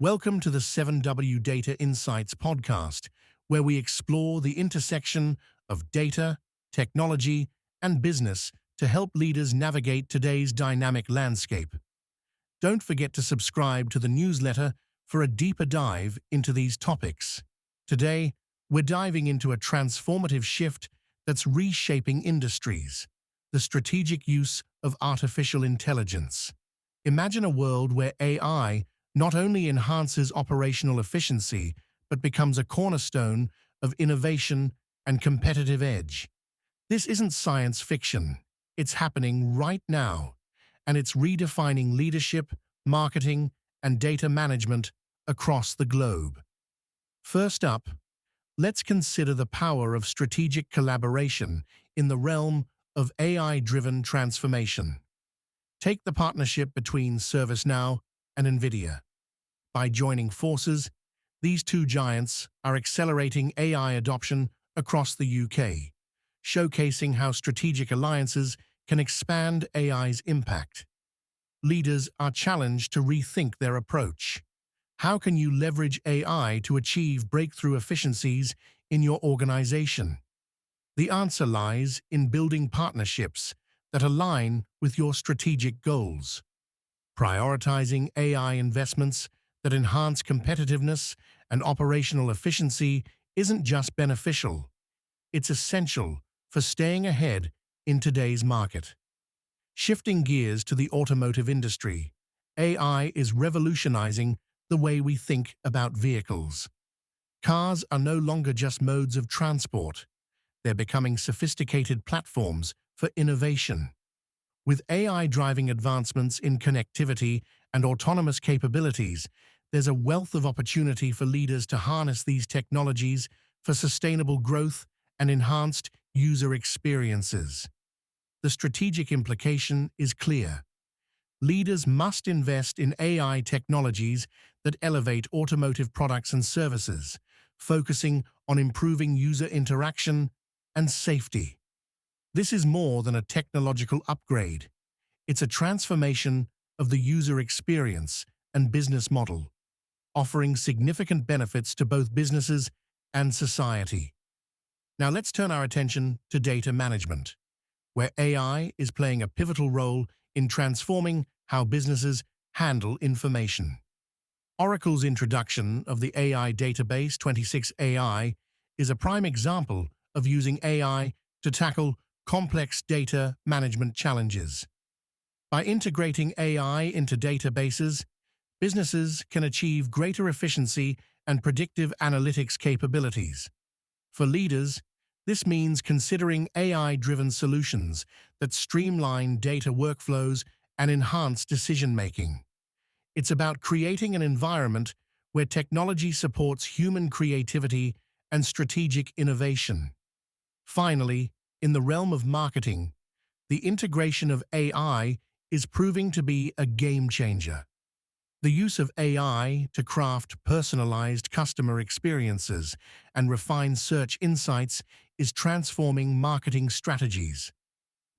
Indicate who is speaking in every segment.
Speaker 1: Welcome to the 7W Data Insights podcast, where we explore the intersection of data, technology, and business to help leaders navigate today's dynamic landscape. Don't forget to subscribe to the newsletter for a deeper dive into these topics. Today, we're diving into a transformative shift that's reshaping industries: the strategic use of artificial intelligence. Imagine a world where AI not only enhances operational efficiency, but becomes a cornerstone of innovation and competitive edge. This isn't science fiction. It's happening right now, and it's redefining leadership, marketing, and data management across the globe. First up, let's consider the power of strategic collaboration in the realm of AI-driven transformation. Take the partnership between ServiceNow and NVIDIA. By joining forces, these two giants are accelerating AI adoption across the UK, showcasing how strategic alliances can expand AI's impact. Leaders are challenged to rethink their approach. How can you leverage AI to achieve breakthrough efficiencies in your organization? The answer lies in building partnerships that align with your strategic goals. Prioritizing AI investments that enhance competitiveness and operational efficiency isn't just beneficial, it's essential for staying ahead in today's market. Shifting gears to the automotive industry, AI is revolutionizing the way we think about vehicles. Cars are no longer just modes of transport. They're becoming sophisticated platforms for innovation. With AI driving advancements in connectivity and autonomous capabilities, there's a wealth of opportunity for leaders to harness these technologies for sustainable growth and enhanced user experiences. The strategic implication is clear. Leaders must invest in AI technologies that elevate automotive products and services, focusing on improving user interaction and safety. This is more than a technological upgrade. It's a transformation of the user experience and business model, offering significant benefits to both businesses and society. Now let's turn our attention to data management, where AI is playing a pivotal role in transforming how businesses handle information. Oracle's introduction of the AI database 26AI is a prime example of using AI to tackle complex data management challenges. By integrating AI into databases, businesses can achieve greater efficiency and predictive analytics capabilities. For leaders, this means considering AI-driven solutions that streamline data workflows and enhance decision-making. It's about creating an environment where technology supports human creativity and strategic innovation. Finally, in the realm of marketing, the integration of AI is proving to be a game changer. The use of AI to craft personalized customer experiences and refine search insights is transforming marketing strategies.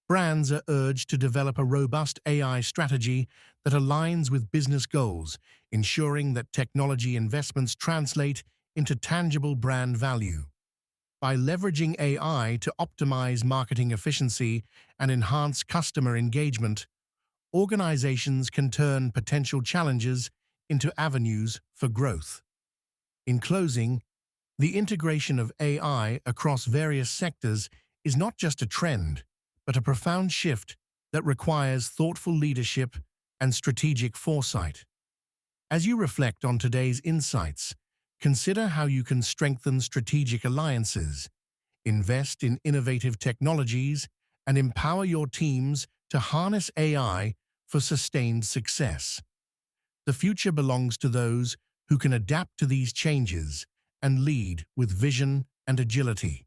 Speaker 1: Brands are urged to develop a robust AI strategy that aligns with business goals, ensuring that technology investments translate into tangible brand value. By leveraging AI to optimize marketing efficiency and enhance customer engagement, organizations can turn potential challenges into avenues for growth. In closing, the integration of AI across various sectors is not just a trend, but a profound shift that requires thoughtful leadership and strategic foresight. As you reflect on today's insights, consider how you can strengthen strategic alliances, invest in innovative technologies, and empower your teams to harness AI for sustained success. The future belongs to those who can adapt to these changes and lead with vision and agility.